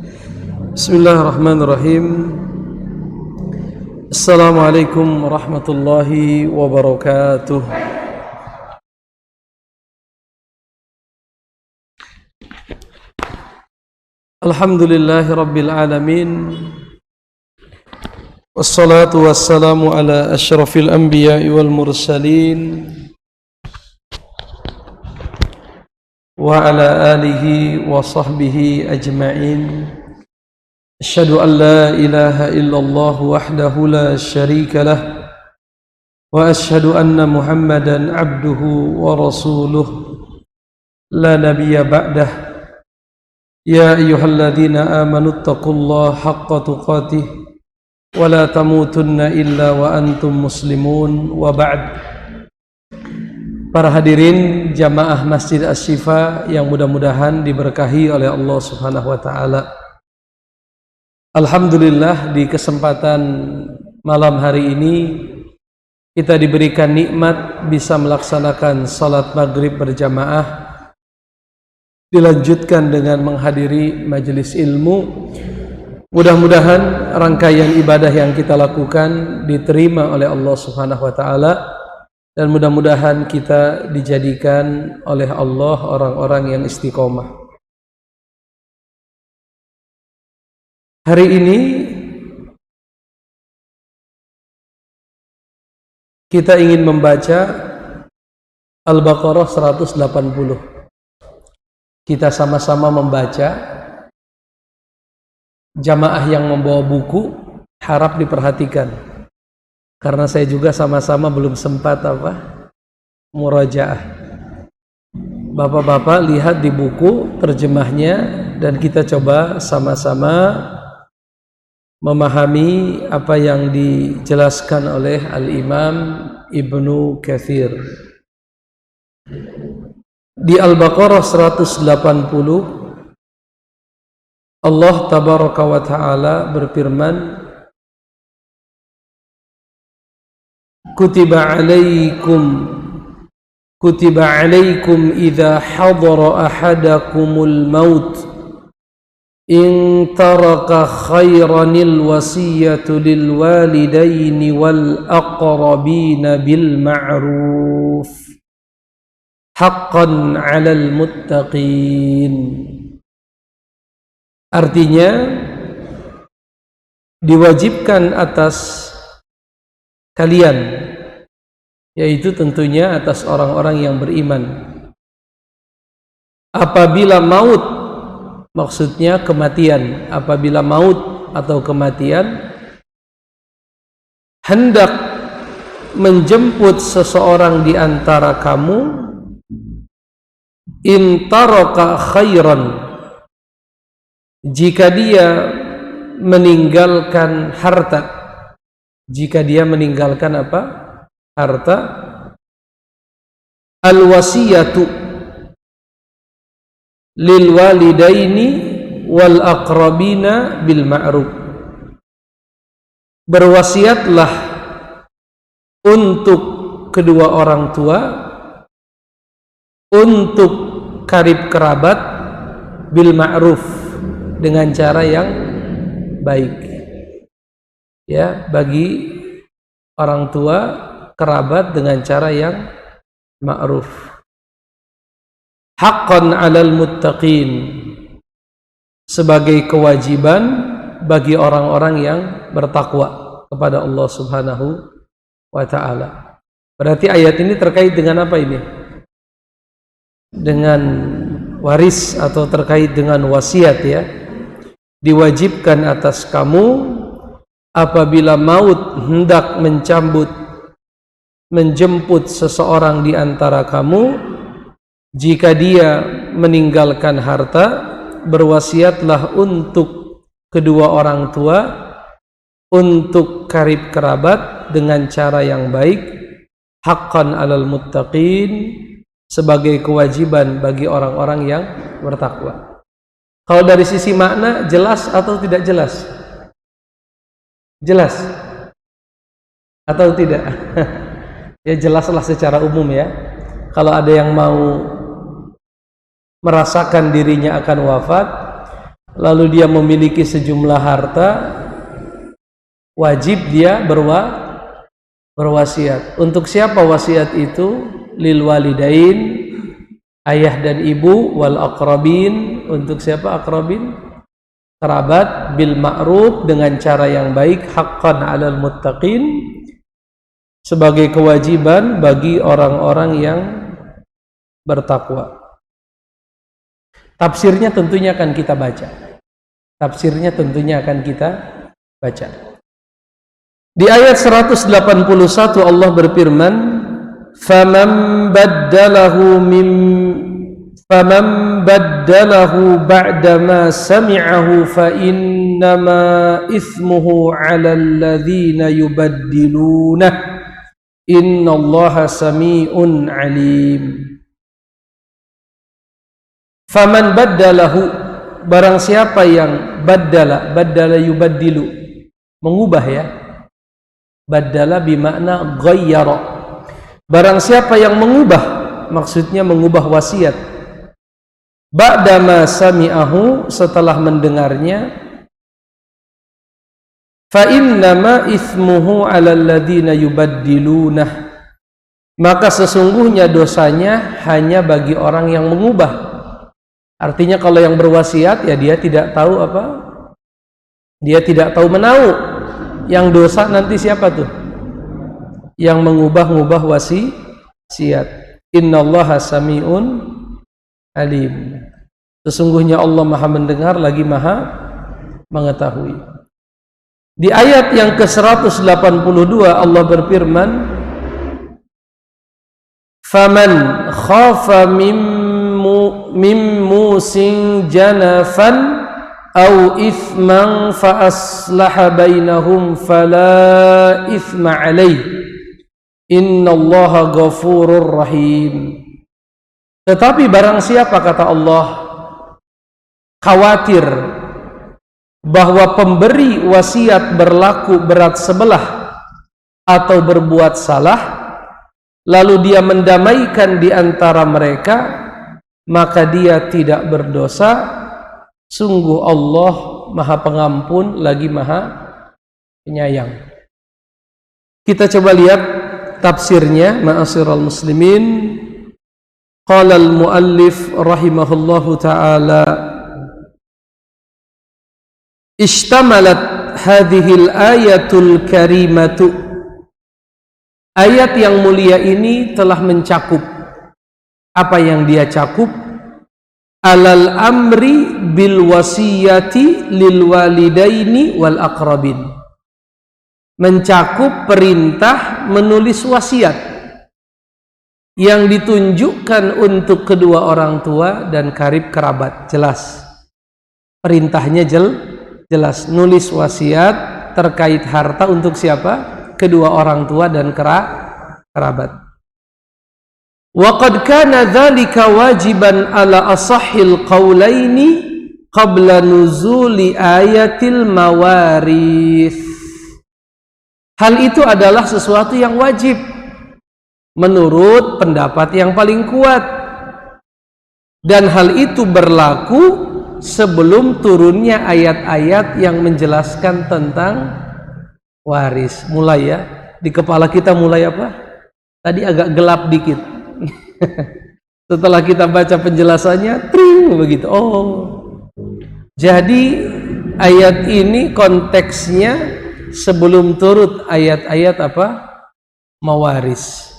Bismillahirrahmanirrahim. Assalamualaikum warahmatullahi wabarakatuh. Alhamdulillahi rabbil alamin. Wassalatu wassalamu ala asyrafil anbiya'i wal mursalin wa ala alihi wa sahbihi ajma'in. Asyhadu an la ilaha illallah wahdahu la syarika lah wa asyhadu anna Muhammadan abduhu wa rasuluh la nabiyya ba'dah. Ya ayyuhalladzina amanu taqullaha haqqa tuqatih wa la tamutunna illa wa antum muslimun wa ba'd. Para hadirin jamaah Masjid Asy-Syifa yang mudah-mudahan diberkahi oleh Allah Subhanahu wa taala. Alhamdulillah, di kesempatan malam hari ini kita diberikan nikmat bisa melaksanakan salat maghrib berjamaah, dilanjutkan dengan menghadiri majelis ilmu. Mudah-mudahan rangkaian ibadah yang kita lakukan diterima oleh Allah Subhanahu wa taala, dan mudah-mudahan kita dijadikan oleh Allah orang-orang yang istiqomah. Hari ini kita ingin membaca Al-Baqarah 180. Kita sama-sama membaca. Jamaah yang membawa buku harap diperhatikan, karena saya juga sama-sama belum sempat murajaah. Bapak-bapak lihat di buku terjemahnya, dan kita coba sama-sama memahami apa yang dijelaskan oleh Al-Imam Ibnu Katsir. Di Al-Baqarah 180 Allah Tabaraka wa Ta'ala berfirman, Kutiba alaikum idza hadara ahadakumul maut in taraka khairanil wasiyatu lil walidaini wal aqrabina bil ma'ruf haqqan 'alal muttaqin. Artinya, diwajibkan atas kalian, yaitu tentunya atas orang-orang yang beriman, apabila maut, maksudnya kematian, apabila maut atau kematian hendak menjemput seseorang di antara kamu, in taraka khairan, jika dia meninggalkan harta, jika dia meninggalkan apa? Harta. Al-wasiyatu lil walidaini wal aqrabina bil ma'ruf. Berwasiatlah untuk kedua orang tua, untuk karib kerabat, bil ma'ruf, dengan cara yang baik. Ya, bagi orang tua, kerabat dengan cara yang ma'ruf. Haqqan 'alal muttaqin, sebagai kewajiban bagi orang-orang yang bertakwa kepada Allah Subhanahu wa ta'ala. Berarti ayat ini terkait dengan apa ini? Dengan waris atau terkait dengan wasiat, ya. Diwajibkan atas kamu apabila maut hendak menjemput seseorang di antara kamu, jika dia meninggalkan harta, berwasiatlah untuk kedua orang tua, untuk karib kerabat dengan cara yang baik, haqqan 'alal muttaqin, sebagai kewajiban bagi orang-orang yang bertakwa. Kalau dari sisi makna, jelas atau tidak jelas? Jelas atau tidak? Ya, jelaslah secara umum, ya. Kalau ada yang mau merasakan dirinya akan wafat, lalu dia memiliki sejumlah harta, wajib dia berwasiat. Untuk siapa wasiat itu? Lil walidain, ayah dan ibu, wal aqrabin, untuk siapa aqrabin? Kerabat, bil ma'ruf, dengan cara yang baik, haqqan 'alal muttaqin, sebagai kewajiban bagi orang-orang yang bertakwa. Tafsirnya tentunya akan kita baca. Tafsirnya tentunya akan kita baca. Di ayat 181 Allah berfirman, "Faman baddalahu ba'da ma sami'ahu fa innama ithmuhu 'alal ladzina yubaddilunah innallaha sami'un 'alim." Faman baddalahu, barang siapa yang baddala yubaddilu, mengubah ya. Baddala bimakna ghayyara. Barang siapa yang mengubah, maksudnya mengubah wasiat. Ba'da ma sami'ahu, setelah mendengarnya, fa innama ithmuhu 'alal ladzina yubaddilunah, maka sesungguhnya dosanya hanya bagi orang yang mengubah. Artinya kalau yang berwasiat ya dia tidak tahu apa? Dia tidak tahu menahu. Yang dosa nanti siapa tuh? Yang mengubah-ubah wasiat. Innallaha sami'un alim. Sesungguhnya Allah Maha mendengar lagi Maha mengetahui. Di ayat yang ke-182 Allah berfirman, "Faman khafa min musin janafan au ithman fa aslaha bainahum fala ithma alaih innallaha ghafurur rahim." Tetapi barang siapa, kata Allah, khawatir bahwa pemberi wasiat berlaku berat sebelah atau berbuat salah, lalu dia mendamaikan di antara mereka, maka dia tidak berdosa. Sungguh Allah Maha Pengampun lagi Maha Penyayang. Kita coba lihat tafsirnya, ma'asyiral muslimin. Qala al-muallif rahimahullahu ta'ala, ishtamalat hadhil ayatul karimatu, ayat yang mulia ini telah mencakup. Apa yang dia cakup? Alal amri bil wasiyati lil walidaini wal aqrabin. Mencakup perintah menulis wasiat yang ditunjukkan untuk kedua orang tua dan karib kerabat. Jelas. Perintahnya jelas. Nulis wasiat terkait harta untuk siapa? Kedua orang tua dan kerabat. Wa qad kana dzalika wajiban ala asahhil qaulaini qabla nuzuli ayatil mawarith. Hal itu adalah sesuatu yang wajib menurut pendapat yang paling kuat, dan hal itu berlaku sebelum turunnya ayat-ayat yang menjelaskan tentang waris. Mulai ya, di kepala kita mulai apa? Tadi agak gelap dikit. Setelah kita baca penjelasannya, tring begitu. Oh, jadi ayat ini konteksnya sebelum turun ayat-ayat apa? Mawaris.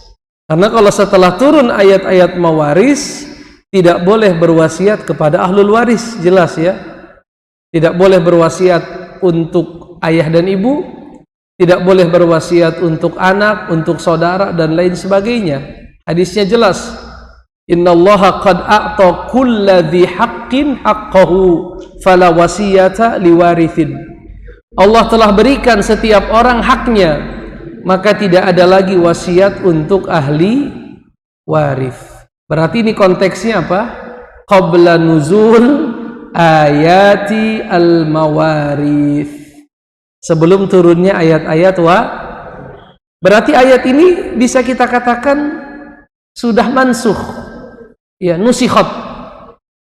Karena kalau setelah turun ayat-ayat mawaris, tidak boleh berwasiat kepada ahlul waris, jelas ya. Tidak boleh berwasiat untuk ayah dan ibu, tidak boleh berwasiat untuk anak, untuk saudara dan lain sebagainya. Hadisnya jelas, innallaha qad a'ta kulladzi haqqin haqqahu fala wasiyata liwarithin. Allah telah berikan setiap orang haknya, maka tidak ada lagi wasiat untuk ahli waris. Berarti ini konteksnya apa? Qabla nuzul ayati al-mawarith. Sebelum turunnya ayat-ayat berarti ayat ini bisa kita katakan sudah mansukh. Ya, nusikhat.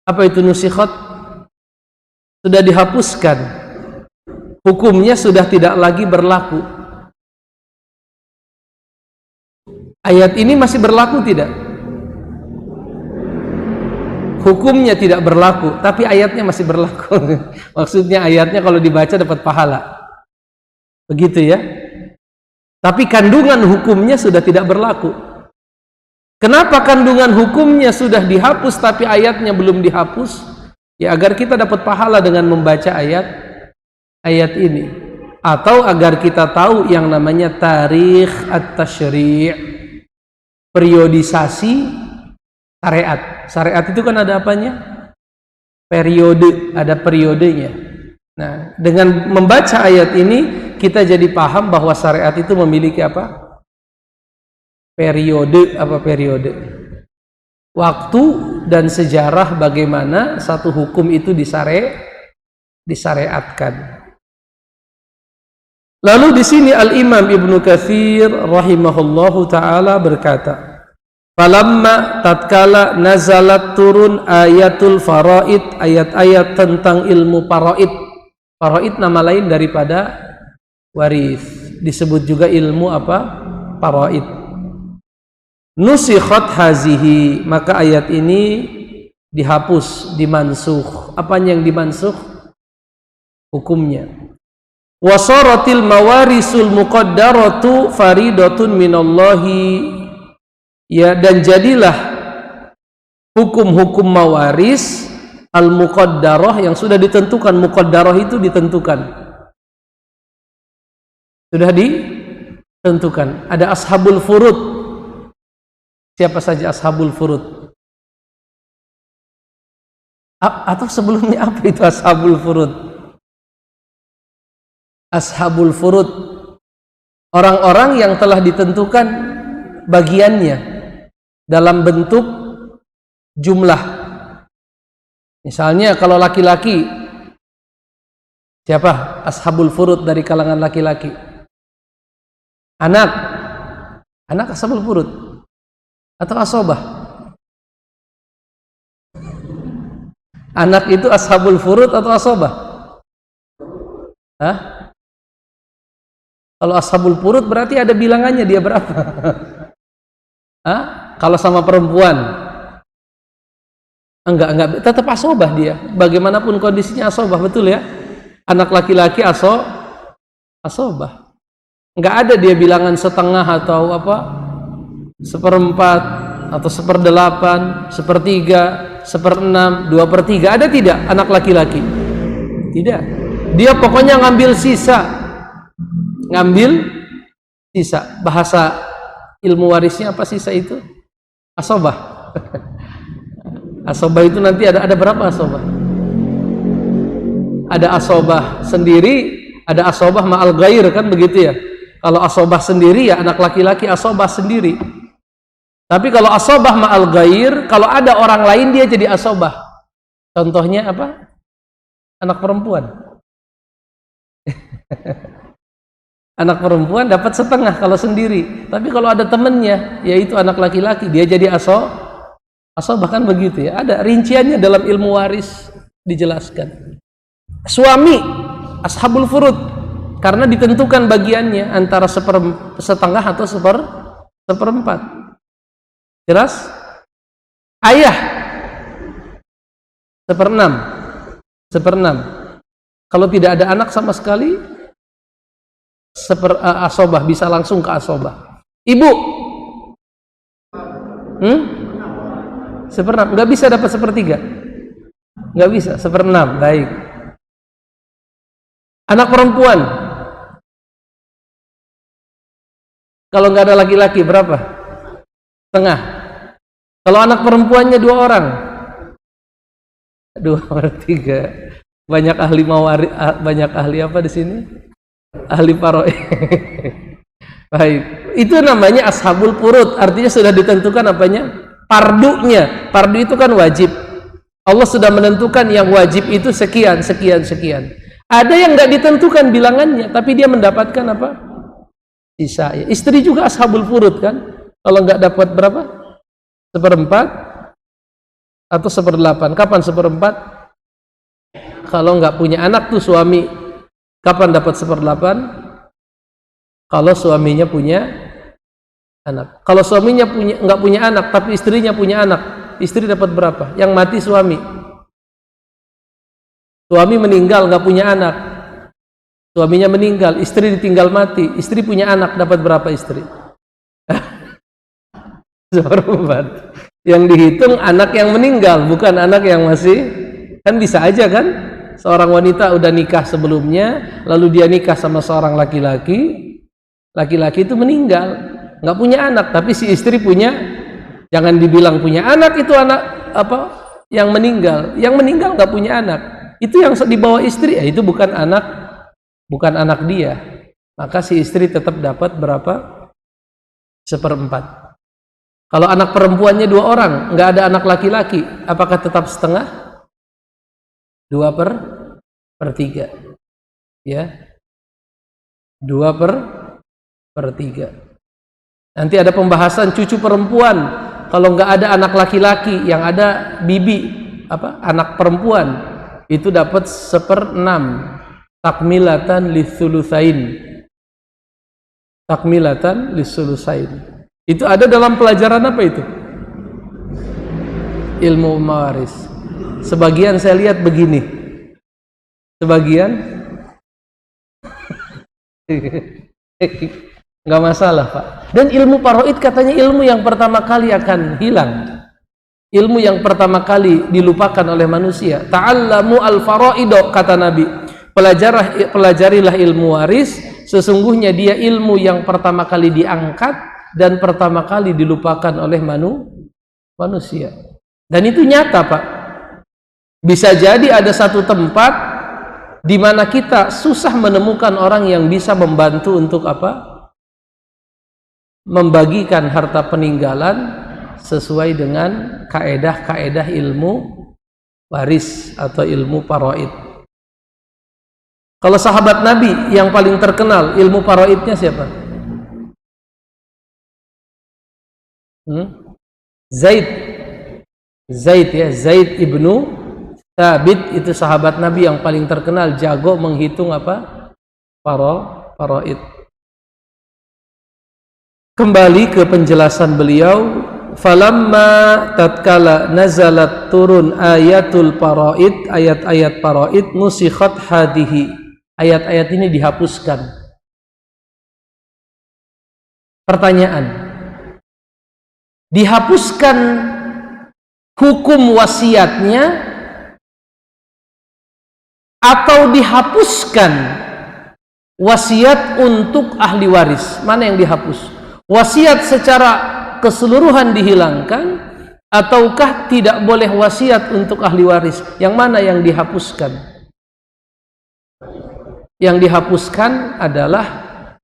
Apa itu nusikhat? sudah dihapuskan, hukumnya sudah tidak lagi berlaku. Ayat ini masih berlaku tidak? Hukumnya tidak berlaku, tapi ayatnya masih berlaku. Maksudnya ayatnya kalau dibaca dapat pahala. Begitu ya. Tapi kandungan hukumnya sudah tidak berlaku. Kenapa kandungan hukumnya sudah dihapus tapi ayatnya belum dihapus? Ya agar kita dapat pahala dengan membaca ayat ini. Atau agar kita tahu yang namanya tarikh at-tasyri', periodisasi syariat. Syariat itu kan ada apanya? Periode, ada periodenya. Nah, dengan membaca ayat ini kita jadi paham bahwa syariat itu memiliki apa? Periode, apa periode? Waktu dan sejarah bagaimana satu hukum itu disyariatkan. Lalu di sini Al-Imam Ibnu Katsir rahimahullahu taala berkata, falamma tatkala nazalat turun ayatul faraid, ayat-ayat tentang ilmu faraid. Faraid nama lain daripada waris, disebut juga ilmu apa? Faraid. Nusikhat hazihi, maka ayat ini dihapus, dimansukh. Apanya yang dimansukh? Hukumnya. Wasaratil mawarisul muqaddaratu faridatun minallahi. Ya, dan jadilah hukum-hukum mawaris al-muqaddarah yang sudah ditentukan. Muqaddarah itu ditentukan, sudah ditentukan. Ada ashabul furud. Siapa saja ashabul furud? Atau sebelumnya apa itu ashabul furud? Ashabul furud, orang-orang yang telah ditentukan bagiannya dalam bentuk jumlah. Misalnya kalau laki-laki, siapa ashabul furud dari kalangan laki-laki? Anak ashabul furud atau asobah? Anak itu ashabul furud atau asobah? Hah? Kalau ashabul furud berarti ada bilangannya, dia berapa? Hah? Kalau sama perempuan enggak, tetap asobah dia. Bagaimanapun kondisinya asobah, betul ya? Anak laki-laki asobah. Enggak ada dia bilangan setengah atau apa? Seperempat atau seperdelapan, sepertiga, seperenam, 2/3. Ada tidak anak laki-laki? Tidak. Dia pokoknya ngambil sisa. Bahasa ilmu warisnya apa sisa itu? Asobah. Asobah itu nanti ada berapa asobah? Ada asobah sendiri, ada asobah ma'al ghair, kan begitu ya. Kalau asobah sendiri ya anak laki-laki asobah sendiri. Tapi kalau asobah ma'al ghair, kalau ada orang lain dia jadi asobah. Contohnya apa? Anak perempuan. Anak perempuan dapat setengah kalau sendiri. Tapi kalau ada temennya, yaitu anak laki-laki, dia jadi asobah, kan begitu ya. Ada rinciannya dalam ilmu waris dijelaskan. Suami ashabul furud karena ditentukan bagiannya antara setengah atau seperempat. Jelas? Ayah seperenam. Kalau tidak ada anak sama sekali, asobah, bisa langsung ke asobah. Ibu seperenam, nggak bisa dapat sepertiga, nggak bisa, seperenam. Baik. Anak perempuan kalau nggak ada laki-laki berapa? Setengah. Kalau anak perempuannya 2 orang, 2/3. Banyak ahli mawaris, banyak ahli apa di sini? Ahli faraid. Baik, itu namanya ashabul furud, artinya sudah ditentukan apanya? Pardunya. Pardu itu kan wajib. Allah sudah menentukan yang wajib itu sekian. Ada yang nggak ditentukan bilangannya, tapi dia mendapatkan apa? Sisa. Istri juga ashabul furud kan? Kalau nggak dapat berapa? 1/4 atau 1/8. Kapan 1/4? Kalau nggak punya anak tuh suami kapan dapat 1/8? Kalau suaminya punya anak. Kalau suaminya nggak punya anak tapi istrinya punya anak, istri dapat berapa? Yang mati suami. Suami meninggal nggak punya anak, suaminya meninggal, istri ditinggal mati, istri punya anak, dapat berapa istri? Seperempat. Yang dihitung anak yang meninggal, bukan anak yang masih. Kan bisa aja kan, seorang wanita udah nikah sebelumnya, lalu dia nikah sama seorang laki-laki, laki-laki itu meninggal, nggak punya anak, tapi si istri punya. Jangan dibilang punya anak, itu anak apa yang meninggal nggak punya anak, itu yang di bawah istri, itu bukan anak dia, maka si istri tetap dapat berapa? 1/4. Kalau anak perempuannya 2 orang, nggak ada anak laki-laki, apakah tetap setengah? 2/3, ya, 2/3. Nanti ada pembahasan cucu perempuan. Kalau nggak ada anak laki-laki, yang ada bibi, anak perempuan, itu dapat 1/6. Takmilatan lisulusain. Takmilatan lisulusain. Itu ada dalam pelajaran apa itu? Ilmu mawaris. Sebagian saya lihat begini. Sebagian nggak masalah, Pak. Dan ilmu faraid katanya ilmu yang pertama kali akan hilang. Ilmu yang pertama kali dilupakan oleh manusia. Ta'allamu al-faraido, kata Nabi. Pelajarilah ilmu waris, sesungguhnya dia ilmu yang pertama kali diangkat dan pertama kali dilupakan oleh manusia. Dan itu nyata, Pak. Bisa jadi ada satu tempat di mana kita susah menemukan orang yang bisa membantu untuk membagikan harta peninggalan sesuai dengan kaedah-kaedah ilmu waris atau ilmu faraid. Kalau sahabat Nabi yang paling terkenal ilmu faraidnya siapa? Zaid ibnu Thabit, itu sahabat Nabi yang paling terkenal, jago menghitung faraid. Kembali ke penjelasan beliau, falamma tatkala nazalat turun ayatul faraid, ayat-ayat faraid, nusikhat hadihi, ayat-ayat ini dihapuskan. Pertanyaan, dihapuskan hukum wasiatnya atau dihapuskan wasiat untuk ahli waris? Mana yang dihapus? Wasiat secara keseluruhan dihilangkan ataukah tidak boleh wasiat untuk ahli waris? Yang mana yang dihapuskan? Yang dihapuskan adalah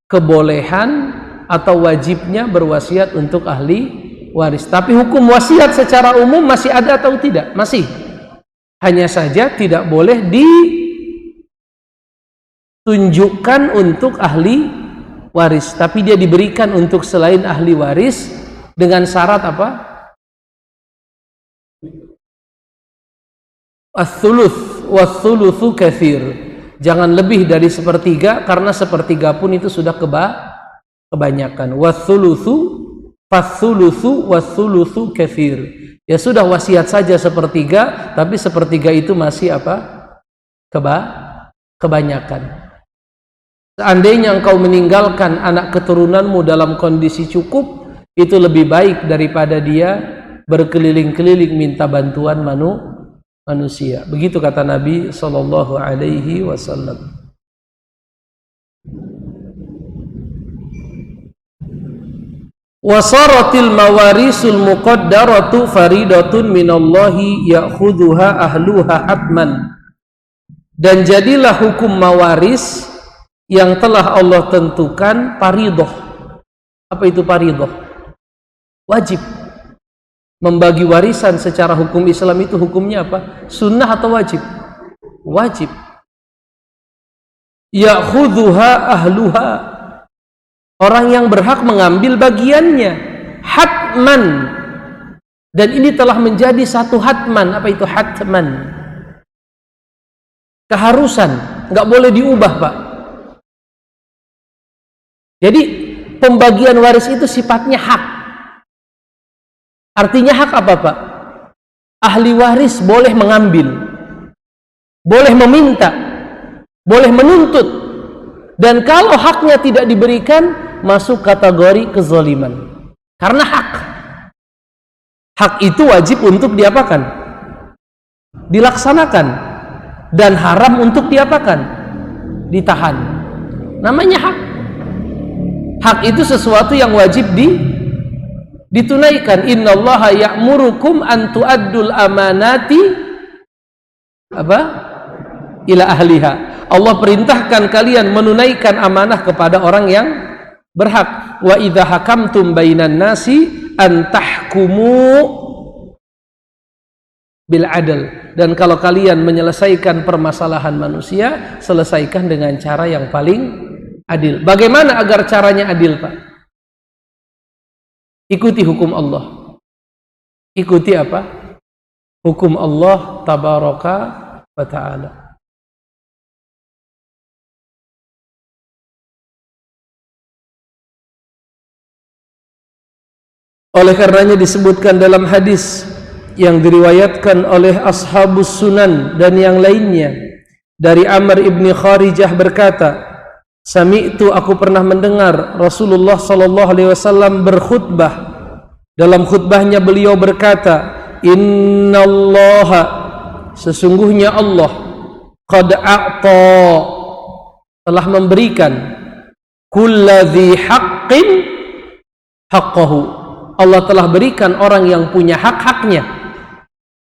kebolehan atau wajibnya berwasiat untuk ahli waris. Tapi hukum wasiat secara umum masih ada atau tidak? Masih. Hanya saja tidak boleh ditunjukkan untuk ahli waris, tapi dia diberikan untuk selain ahli waris dengan syarat apa? Ats-tsuluts was-tsulutsu katsir. Jangan lebih dari 1/3, karena 1/3 pun itu sudah kebanyakan. Was-tsulutsu fats-tsulutsu was-tsulutsu katsir. Ya sudah, wasiat saja 1/3, tapi 1/3 itu masih kebanyakan. Seandainya engkau meninggalkan anak keturunanmu dalam kondisi cukup, itu lebih baik daripada dia berkeliling-keliling minta bantuan manusia. Begitu kata Nabi sallallahu alaihi wasallam. Wasaratil mawarisul muqaddaratu faridatun minallahi ya'khudhuha ahluha hatman. Dan jadilah hukum mawaris yang telah Allah tentukan faridah. Apa itu faridah? Wajib. Membagi warisan secara hukum Islam itu hukumnya apa? Sunnah atau wajib? Wajib. Ya'khudhuha ahluha. Orang yang berhak mengambil bagiannya. Hatman. Dan ini telah menjadi satu hatman. Apa itu hatman? keharusan, nggak boleh diubah, Pak. Jadi pembagian waris itu sifatnya hak. Artinya hak apa, Pak? Ahli waris boleh mengambil, boleh meminta, boleh menuntut, dan kalau haknya tidak diberikan, masuk kategori kezaliman. Karena hak itu wajib untuk diapakan? Dilaksanakan, dan haram untuk diapakan? Ditahan. Namanya hak. Hak itu sesuatu yang wajib ditunaikan. Innallaha ya'murukum an tu'addul amanati ila ahliha. Allah perintahkan kalian menunaikan amanah kepada orang yang berhak. Wa idza hakamtum bainan nasi an tahkumu bil adl. Dan kalau kalian menyelesaikan permasalahan manusia, selesaikan dengan cara yang paling adil. Bagaimana agar caranya adil, Pak? Ikuti hukum Allah. Ikuti apa? Hukum Allah tabaraka wa ta'ala. Oleh karenanya disebutkan dalam hadis yang diriwayatkan oleh ashabus sunan dan yang lainnya dari Amr ibn Kharijah berkata, Sami'tu, aku pernah mendengar Rasulullah sallallahu alaihi wasallam berkhutbah. Dalam khutbahnya beliau berkata, Innallaha, sesungguhnya Allah, qad a'ta, telah memberikan kulladzi haqqin haqqahu. Allah telah berikan orang yang punya hak-haknya.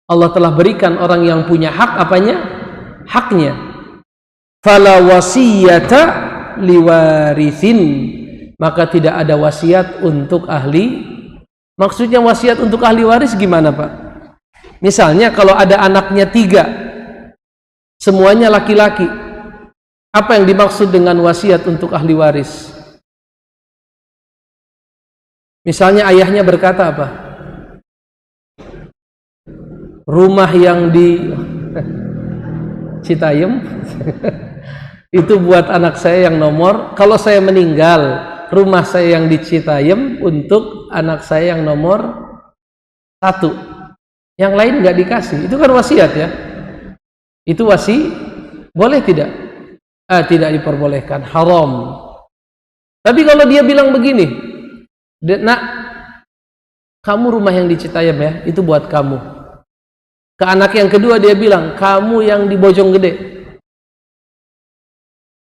Allah telah berikan orang yang punya hak apanya? Haknya. Fala wasiyata liwarithin, maka tidak ada wasiat untuk ahli. Maksudnya wasiat untuk ahli waris gimana, Pak? Misalnya kalau ada anaknya 3, semuanya laki-laki, apa yang dimaksud dengan wasiat untuk ahli waris? Misalnya ayahnya berkata apa? Rumah yang di Citayam itu buat anak saya yang nomor, kalau saya meninggal, rumah saya yang di Citayam untuk anak saya yang nomor 1. Yang lain nggak dikasih. Itu kan wasiat ya. Itu boleh tidak? Tidak diperbolehkan, haram. Tapi kalau dia bilang begini, Nak, kamu rumah yang di Citayam ya, itu buat kamu. Ke anak yang kedua dia bilang, kamu yang di Bojonggede,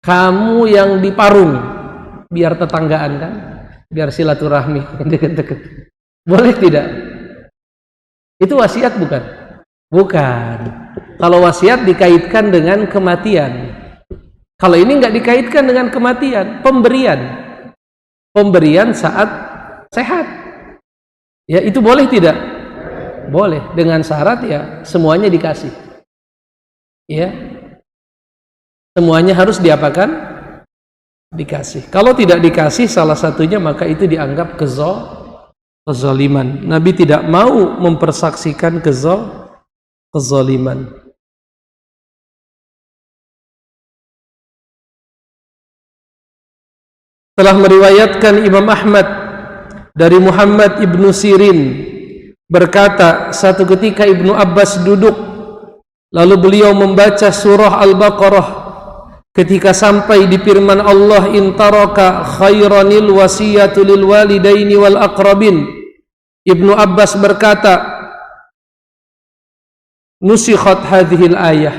kamu yang di Parung, biar tetanggaan kan, biar silaturahmi deket-deket. Boleh tidak? Itu wasiat bukan? Bukan. Kalau wasiat dikaitkan dengan kematian. Kalau ini nggak dikaitkan dengan kematian, pemberian saat sehat. Ya, itu boleh tidak? Boleh, dengan syarat ya semuanya dikasih. Ya. Semuanya harus diapakan? Dikasih. Kalau tidak dikasih salah satunya, maka itu dianggap kezaliman. Nabi tidak mau mempersaksikan kezaliman. Telah meriwayatkan Imam Ahmad dari Muhammad ibnu Sirin berkata, satu ketika Ibnu Abbas duduk, lalu beliau membaca surah Al-Baqarah. Ketika sampai di firman Allah, in taraka khairanil wasiyatu lil walidaini wal aqrabin, Ibnu Abbas berkata, nusikhat hadhil ayah.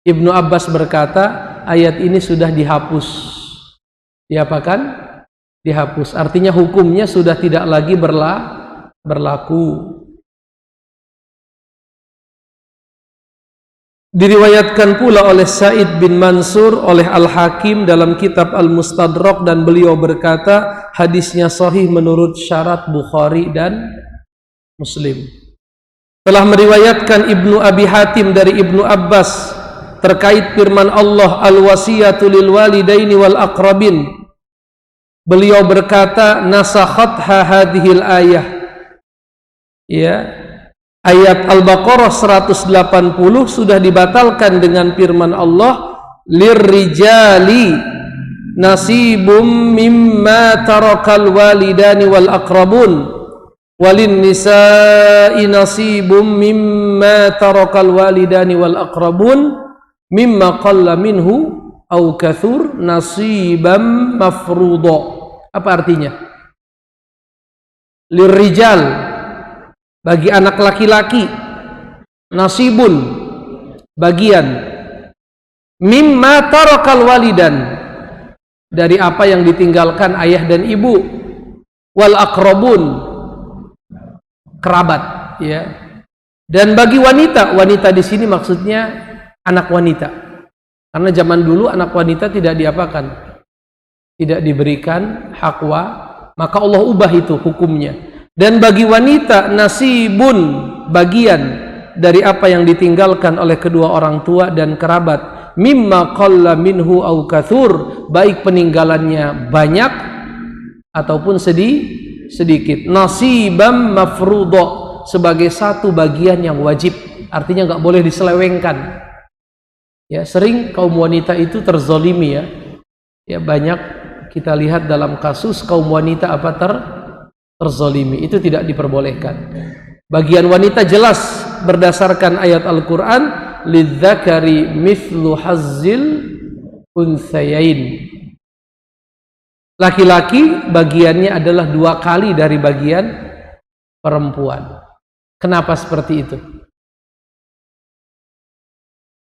Ibnu Abbas berkata, ayat ini sudah dihapus. Diapakan? Dihapus. Artinya hukumnya sudah tidak lagi berlaku. Diriwayatkan pula oleh Sa'id bin Mansur oleh Al-Hakim dalam kitab Al-Mustadrak, dan beliau berkata hadisnya sahih menurut syarat Bukhari dan Muslim. Telah meriwayatkan Ibnu Abi Hatim dari Ibnu Abbas terkait firman Allah, al-wasiyatu lil walidaini wal aqrabin. Beliau berkata, nasakhatha hadhil ayah. Ya, Ayat Al-Baqarah 180 sudah dibatalkan dengan firman Allah, lirrijali nasibum mimma tarakal walidani wal aqrabun walin nisa'i nasibum mimma tarakal walidani wal aqrabun mimma qalla minhu au kathur nasibam mafruḍa. Apa artinya? Lirrijal, bagi anak laki-laki, nasibun, bagian, mimma tarakal walidan, dari apa yang ditinggalkan ayah dan ibu, wal aqrabun, kerabat, ya. Dan bagi wanita, wanita di sini maksudnya anak wanita, karena zaman dulu anak wanita tidak diapakan, tidak diberikan hakwa, maka Allah ubah itu hukumnya. Dan bagi wanita nasibun, bagian dari apa yang ditinggalkan oleh kedua orang tua dan kerabat, mimma qalla minhu au kathur, baik peninggalannya banyak ataupun sedikit. Nasibam mafruḍa, sebagai satu bagian yang wajib, artinya nggak boleh diselewengkan. Ya, sering kaum wanita itu terzolimi, ya. Ya, banyak kita lihat dalam kasus kaum wanita apa terzolimi, itu tidak diperbolehkan. Bagian wanita jelas berdasarkan ayat Al-Quran, lidzakari mithlu hazzil unthayain. Laki-laki bagiannya adalah 2 kali dari bagian perempuan. Kenapa seperti itu?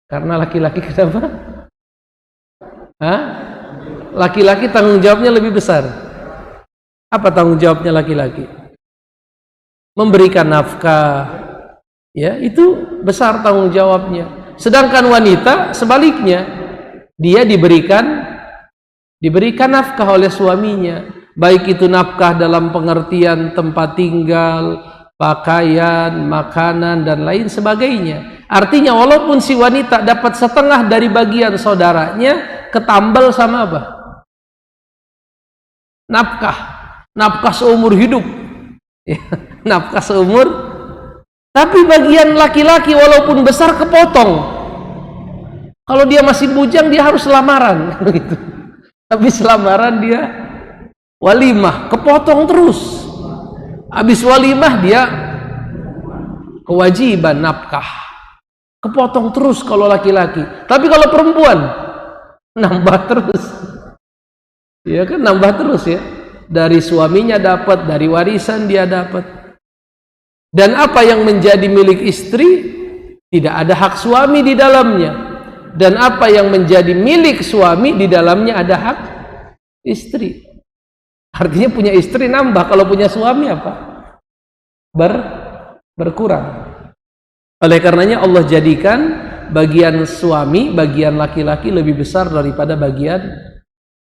Karena laki-laki kenapa? Laki-laki tanggung jawabnya lebih besar. Apa tanggung jawabnya laki-laki? Memberikan nafkah, ya, itu besar tanggung jawabnya. Sedangkan wanita sebaliknya, dia diberikan nafkah oleh suaminya, baik itu nafkah dalam pengertian tempat tinggal, pakaian, makanan, dan lain sebagainya. Artinya walaupun si wanita dapat setengah dari bagian saudaranya, ketambal sama apa? Nafkah seumur hidup, ya, nafkah seumur. Tapi bagian laki-laki walaupun besar kepotong. Kalau dia masih bujang dia harus lamaran, gitu. Habis lamaran dia walimah, kepotong terus. Habis walimah dia kewajiban nafkah, kepotong terus kalau laki-laki. Tapi kalau perempuan nambah terus, ya kan, nambah terus, ya. Dari suaminya dapat, dari warisan dia dapat. Dan apa yang menjadi milik istri tidak ada hak suami di dalamnya, dan apa yang menjadi milik suami di dalamnya ada hak istri. Artinya punya istri nambah, kalau punya suami apa? Berkurang. Oleh karenanya Allah jadikan bagian suami, bagian laki-laki lebih besar daripada bagian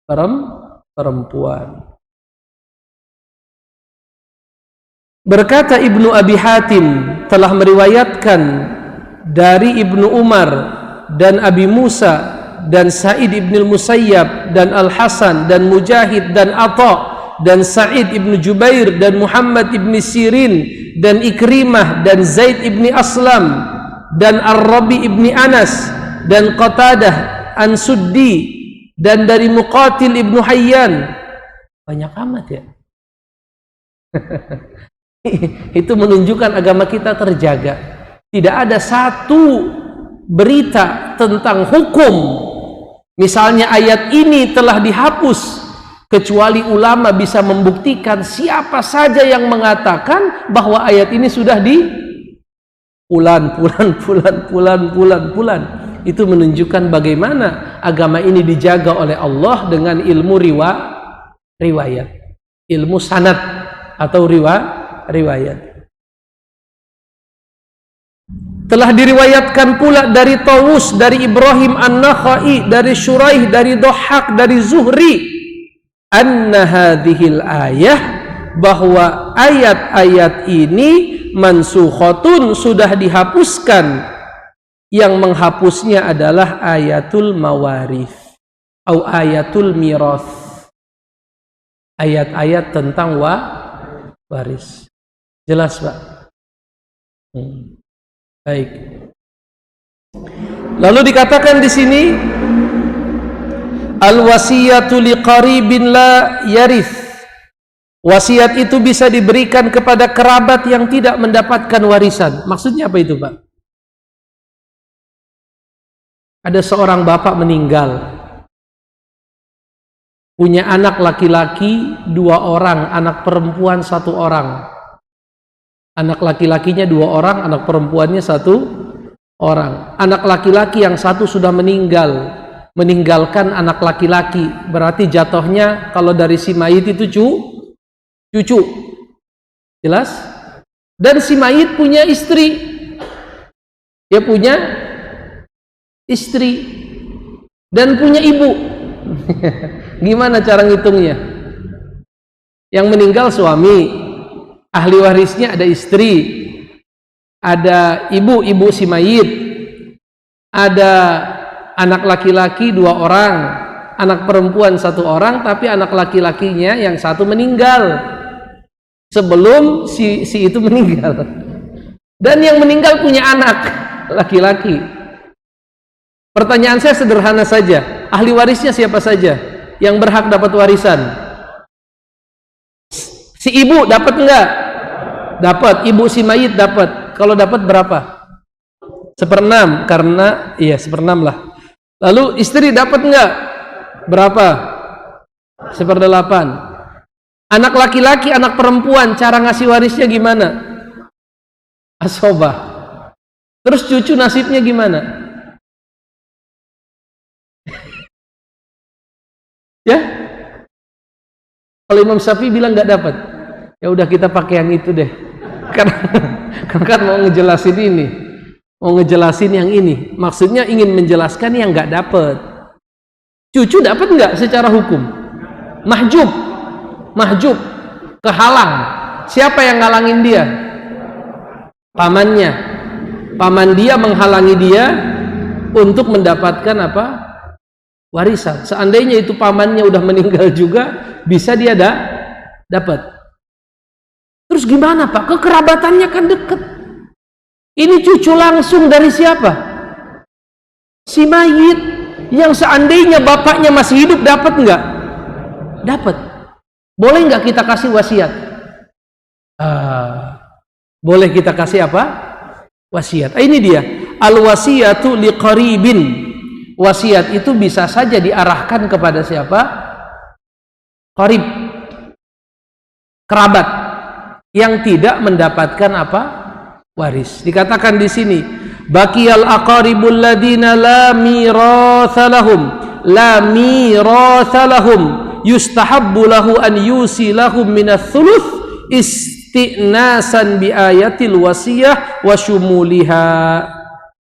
perempuan. Berkata Ibnu Abi Hatim telah meriwayatkan dari Ibnu Umar dan Abi Musa dan Sa'id ibn al-Musayyab dan Al-Hasan dan Mujahid dan Atha dan Sa'id ibn Jubair dan Muhammad ibn Sirin dan Ikrimah dan Zaid ibn Aslam dan Ar-Rabi ibn Anas dan Qatadah an Suddi dan dari Muqatil ibn Hayyan. Banyak amat, ya. Itu menunjukkan agama kita terjaga. Tidak ada satu berita tentang hukum, misalnya ayat ini telah dihapus, kecuali ulama bisa membuktikan siapa saja yang mengatakan bahwa ayat ini sudah di bulan. Itu menunjukkan bagaimana agama ini dijaga oleh Allah dengan ilmu riwayat, ilmu sanad atau riwayat. Telah diriwayatkan pula dari Tawus, dari Ibrahim An-Nakhai, dari Syuraih, dari Dhahhak, dari Zuhri, anna hadhil ayah, bahwa ayat-ayat ini mansukhatun, sudah dihapuskan. Yang menghapusnya adalah ayatul mawarith atau ayatul mirath, ayat-ayat tentang waris. Jelas, Pak? Baik. Lalu dikatakan di sini al-wasiyatu liqaribin la yarith. Wasiat itu bisa diberikan kepada kerabat yang tidak mendapatkan warisan. Maksudnya apa itu, Pak? Ada seorang bapak meninggal, punya anak laki-laki 2 orang, anak perempuan 1 orang. Anak laki-lakinya 2 orang, anak perempuannya 1 orang. Anak laki-laki yang 1 sudah meninggalkan anak laki-laki. Berarti jatuhnya kalau dari si mayit itu cucu. Jelas? Dan si mayit punya istri. Dia punya istri dan punya ibu. Gimana cara ngitungnya? Yang meninggal suami, ahli warisnya ada istri, ada ibu si mayit, ada anak laki-laki 2 orang, anak perempuan 1 orang, tapi anak laki-lakinya yang 1 meninggal sebelum si itu meninggal. Dan yang meninggal punya anak laki-laki. Pertanyaan saya sederhana saja, ahli warisnya siapa saja yang berhak dapat warisan? Si ibu dapat enggak? Dapat. Ibu si mayit dapat. Kalau dapat berapa? 1/6, karena iya 1/6 lah. Lalu istri dapat enggak? Berapa? 1/8. Anak laki-laki, anak perempuan, cara ngasih warisnya gimana? Asobah. Terus cucu nasibnya gimana? Ya? Kalau Imam Syafi'i bilang nggak dapat, ya udah kita pakai yang itu deh. Kan mau ngejelasin ini, mau ngejelasin yang ini. Maksudnya ingin menjelaskan yang nggak dapat. Cucu dapat nggak secara hukum? Mahjub, kehalang. Siapa yang ngalangin dia? Pamannya. Paman dia menghalangi dia untuk mendapatkan apa? Warisan. Seandainya itu pamannya udah meninggal juga, bisa dia dapat. Terus gimana, Pak? Kekerabatannya kan deket. Ini cucu langsung dari siapa? Si mayit. Yang seandainya bapaknya masih hidup, dapat nggak? Dapat. Boleh nggak kita kasih wasiat? Boleh kita kasih apa? Wasiat. Ini dia. Al-wasiyatu liqaribin. Wasiat itu bisa saja diarahkan kepada siapa? Qarib, kerabat yang tidak mendapatkan apa? Waris. Dikatakan di sini, baqiyal aqaribul ladina la miratha lahum yustahabbu lahu an yusi lahum minats thuluth istinasan bi ayatil wasiyah wa syumuliha.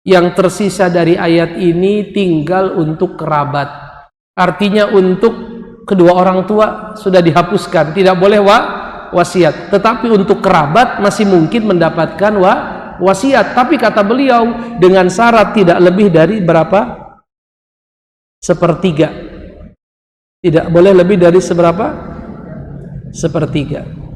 Yang tersisa dari ayat ini tinggal untuk kerabat. Artinya untuk kedua orang tua sudah dihapuskan, tidak boleh wasiat. Tetapi untuk kerabat masih mungkin mendapatkan wasiat. Tapi kata beliau dengan syarat tidak lebih dari berapa? 1/3. Tidak boleh lebih dari seberapa? 1/3.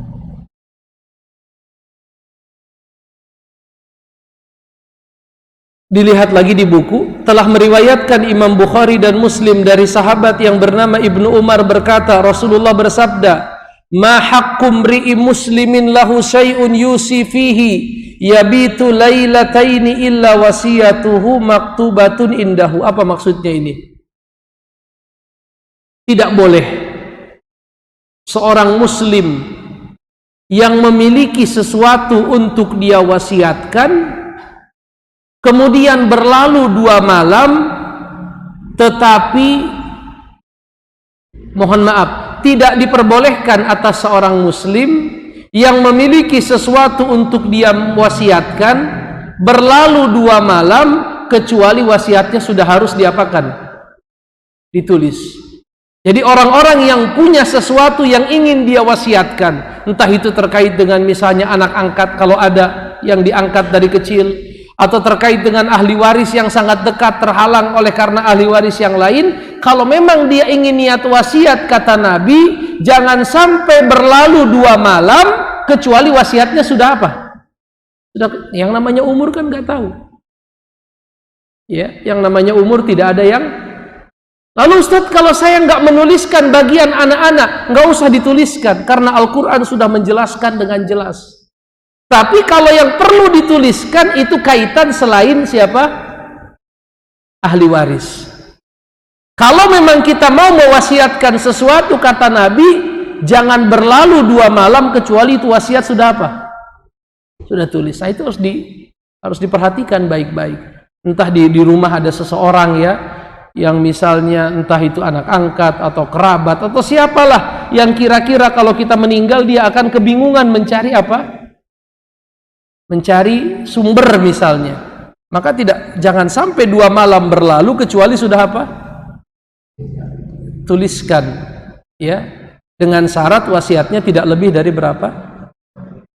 Dilihat lagi di buku, telah meriwayatkan Imam Bukhari dan Muslim dari sahabat yang bernama Ibnu Umar berkata, Rasulullah bersabda, "Ma haqqum ri'i muslimin lahu syai'un yusi fihi yabitu lailataini illa wasiyatuhu maktubatun indahu." Apa maksudnya ini? Tidak boleh seorang muslim yang memiliki sesuatu untuk dia wasiatkan kemudian berlalu 2 malam, tetapi mohon maaf, tidak diperbolehkan atas seorang muslim yang memiliki sesuatu untuk dia wasiatkan berlalu 2 malam kecuali wasiatnya sudah harus diapakan? Ditulis. Jadi orang-orang yang punya sesuatu yang ingin dia wasiatkan, entah itu terkait dengan misalnya anak angkat kalau ada yang diangkat dari kecil, atau terkait dengan ahli waris yang sangat dekat terhalang oleh karena ahli waris yang lain, kalau memang dia ingin niat wasiat, kata Nabi, jangan sampai berlalu 2 malam kecuali wasiatnya sudah apa? Sudah, yang namanya umur kan nggak tahu. Ya, yang namanya umur tidak ada yang. Lalu Ustaz, kalau saya nggak menuliskan bagian anak-anak, nggak usah dituliskan karena Al-Quran sudah menjelaskan dengan jelas. Tapi kalau yang perlu dituliskan itu kaitan selain siapa? Ahli waris. Kalau memang kita mau mewasiatkan sesuatu, kata Nabi, jangan berlalu 2 malam kecuali itu wasiat sudah apa? Sudah tulis. Nah, itu harus diperhatikan baik-baik. Entah di rumah ada seseorang ya, yang misalnya entah itu anak angkat atau kerabat atau siapalah yang kira-kira kalau kita meninggal dia akan kebingungan mencari apa? Mencari sumber misalnya. Maka jangan sampai 2 malam berlalu kecuali sudah apa? Tuliskan ya, dengan syarat wasiatnya tidak lebih dari berapa?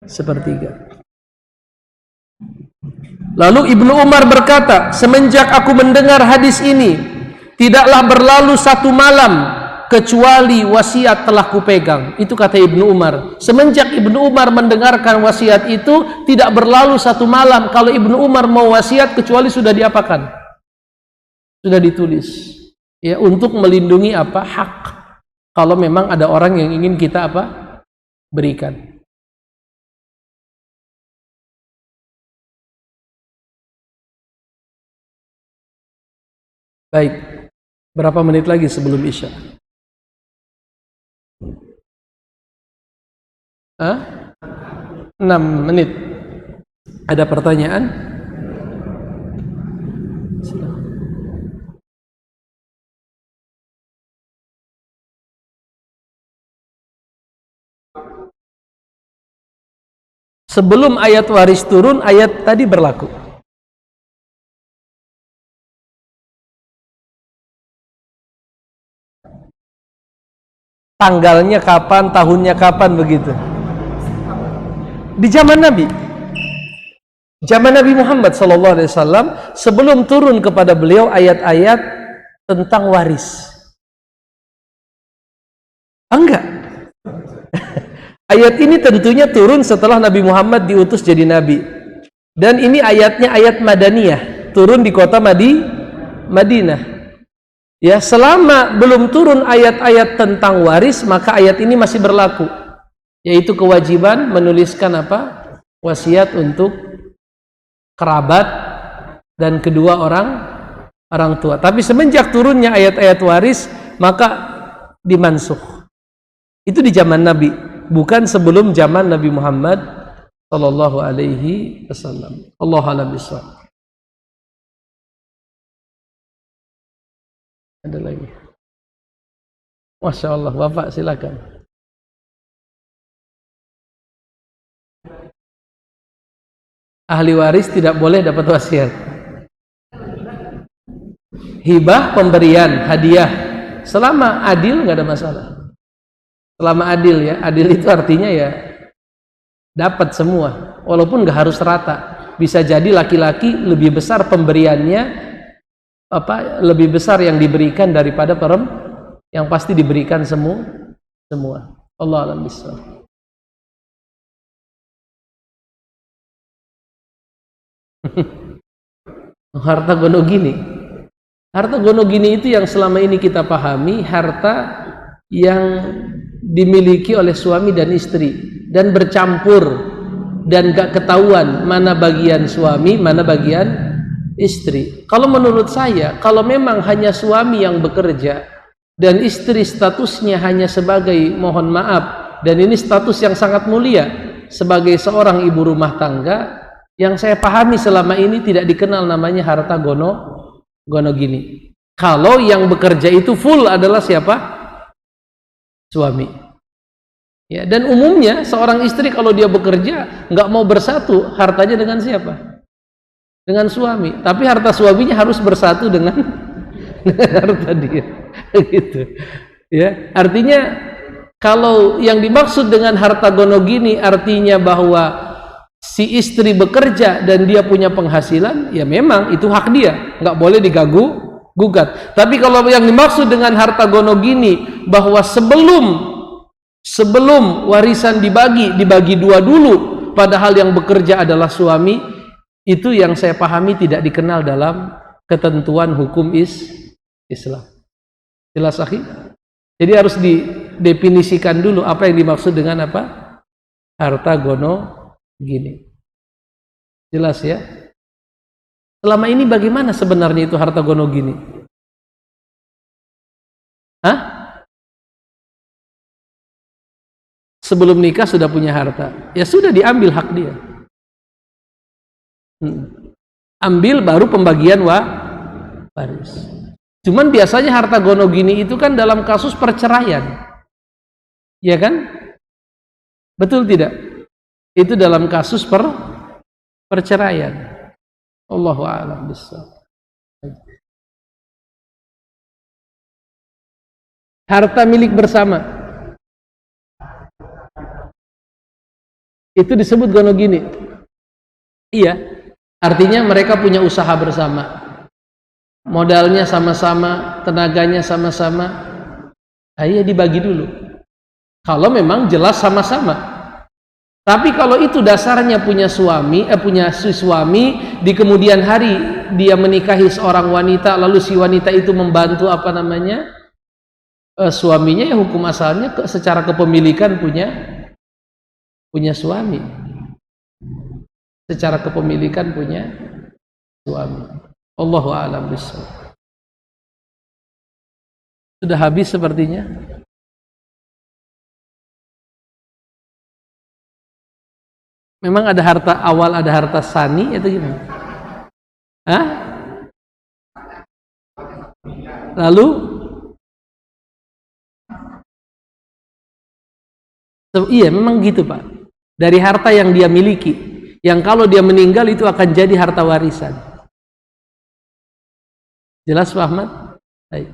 1/3. Lalu Ibnu Umar berkata, semenjak aku mendengar hadis ini, tidaklah berlalu 1 malam kecuali wasiat telah kupegang. Itu kata Ibnu Umar. Semenjak Ibnu Umar mendengarkan wasiat itu, tidak berlalu 1 malam kalau Ibnu Umar mau wasiat kecuali sudah diapakan? Sudah ditulis. Ya, untuk melindungi apa? Hak. Kalau memang ada orang yang ingin kita apa? Berikan. Baik, berapa menit lagi sebelum Isya? 6 menit. Ada pertanyaan? Sebelum ayat waris turun, ayat tadi berlaku. Tanggalnya kapan, tahunnya kapan, begitu. Di zaman Nabi. Zaman Nabi Muhammad SAW, sebelum turun kepada beliau ayat-ayat tentang waris. Enggak. Ayat ini tentunya turun setelah Nabi Muhammad diutus jadi Nabi. Dan ini ayatnya ayat Madaniyah, turun di kota Madinah. Ya, selama belum turun ayat-ayat tentang waris, maka ayat ini masih berlaku. Yaitu kewajiban menuliskan apa? Wasiat untuk kerabat dan kedua orang tua. Tapi semenjak turunnya ayat-ayat waris, maka dimansukh. Itu di zaman Nabi, bukan sebelum zaman Nabi Muhammad sallallahu alaihi wasallam. Allahu a'lam bishawab. Ada lagi? Masya Allah, Bapak silakan. Ahli waris tidak boleh dapat wasiat. Hibah, pemberian, hadiah, selama adil nggak ada masalah. Selama adil ya, adil itu artinya ya dapat semua, walaupun nggak harus rata. Bisa jadi laki-laki lebih besar pemberiannya, lebih besar yang diberikan daripada yang pasti diberikan semua. Allah a'lam bishawab. Harta gonogini. Harta gonogini itu yang selama ini kita pahami harta yang dimiliki oleh suami dan istri dan bercampur dan gak ketahuan mana bagian suami, mana bagian istri. Kalau menurut saya, kalau memang hanya suami yang bekerja dan istri statusnya hanya sebagai, mohon maaf, dan ini status yang sangat mulia sebagai seorang ibu rumah tangga, yang saya pahami selama ini tidak dikenal namanya harta gonogini. Kalau yang bekerja itu full adalah siapa? Suami. Ya, dan umumnya seorang istri kalau dia bekerja nggak mau bersatu hartanya dengan siapa? Dengan suami, tapi harta suaminya harus bersatu dengan harta dia, gitu. Ya, artinya kalau yang dimaksud dengan harta gonogini artinya bahwa si istri bekerja dan dia punya penghasilan, ya memang itu hak dia, nggak boleh gugat. Tapi kalau yang dimaksud dengan harta gonogini bahwa sebelum warisan dibagi 2 dulu, padahal yang bekerja adalah suami, itu yang saya pahami tidak dikenal dalam ketentuan hukum Islam. Jelas, akhi? Jadi harus didefinisikan dulu apa yang dimaksud dengan apa? Harta gono gini. Jelas ya? Selama ini bagaimana sebenarnya itu harta gono gini? Hah? Sebelum nikah sudah punya harta, ya sudah diambil hak dia. Ambil baru pembagian waris. Cuman biasanya harta gono gini itu kan dalam kasus perceraian, ya kan? Betul tidak? Itu dalam kasus perceraian. Allahu a'lam bishawab. Harta milik bersama itu disebut gono gini. Iya, artinya mereka punya usaha bersama, modalnya sama-sama, tenaganya sama-sama. Iya, dibagi dulu kalau memang jelas sama-sama. Tapi kalau itu dasarnya punya suami, punya si suami, di kemudian hari dia menikahi seorang wanita, lalu si wanita itu membantu apa namanya suaminya, ya hukum asalnya secara kepemilikan punya suami, secara kepemilikan punya suami. Allahu a'lam bishawab. Sudah habis sepertinya. Memang ada harta awal, ada harta sani, atau gimana? Hah? Lalu iya, memang gitu Pak. Dari harta yang dia miliki, yang kalau dia meninggal itu akan jadi harta warisan. Jelas Pak Ahmad? Baik.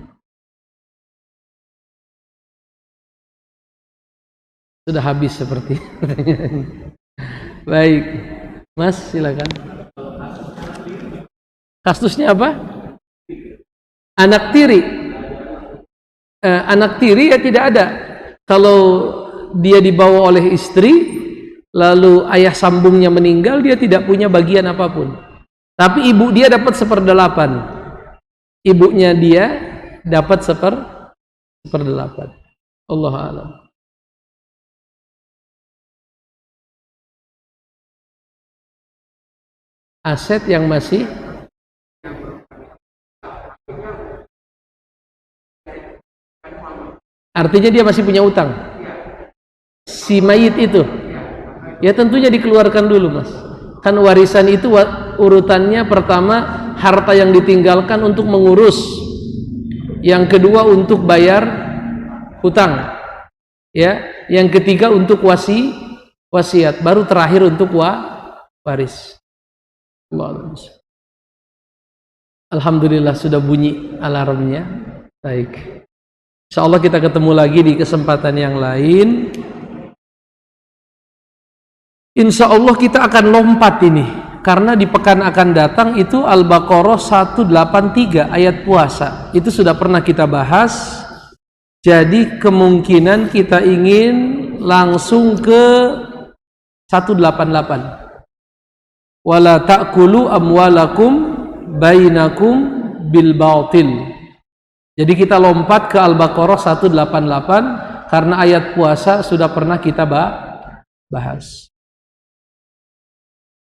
Sudah habis seperti baik, Mas silakan. Kasusnya apa? Anak tiri. Anak tiri ya tidak ada. Kalau dia dibawa oleh istri, lalu ayah sambungnya meninggal, dia tidak punya bagian apapun. Tapi ibu dia dapat 1/8. Ibunya dia dapat 1/8. Allahu a'lam. Aset yang masih artinya dia masih punya utang. Si mayit itu ya tentunya dikeluarkan dulu, Mas. Kan warisan itu urutannya pertama harta yang ditinggalkan untuk mengurus, yang kedua untuk bayar hutang, ya, yang ketiga untuk wasiat, baru terakhir untuk waris. Alhamdulillah sudah bunyi alarmnya. Baik, insyaallah kita ketemu lagi di kesempatan yang lain. Insyaallah kita akan lompat ini, karena di pekan akan datang itu Al-Baqarah 183 ayat puasa. Itu sudah pernah kita bahas. Jadi kemungkinan kita ingin langsung ke 188. Wala ta'kulu amwalakum bainakum bil batil. Jadi kita lompat ke Al-Baqarah 188 karena ayat puasa sudah pernah kita bahas.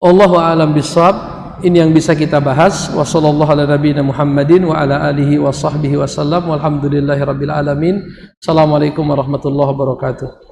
Allahu a'lam bishawab. Ini yang bisa kita bahas. Wa sallallahu ala nabiyina Muhammadin wa ala alihi wa sahbihi wasallam. Walhamdulillahirabbil alamin. Assalamualaikum warahmatullahi wabarakatuh.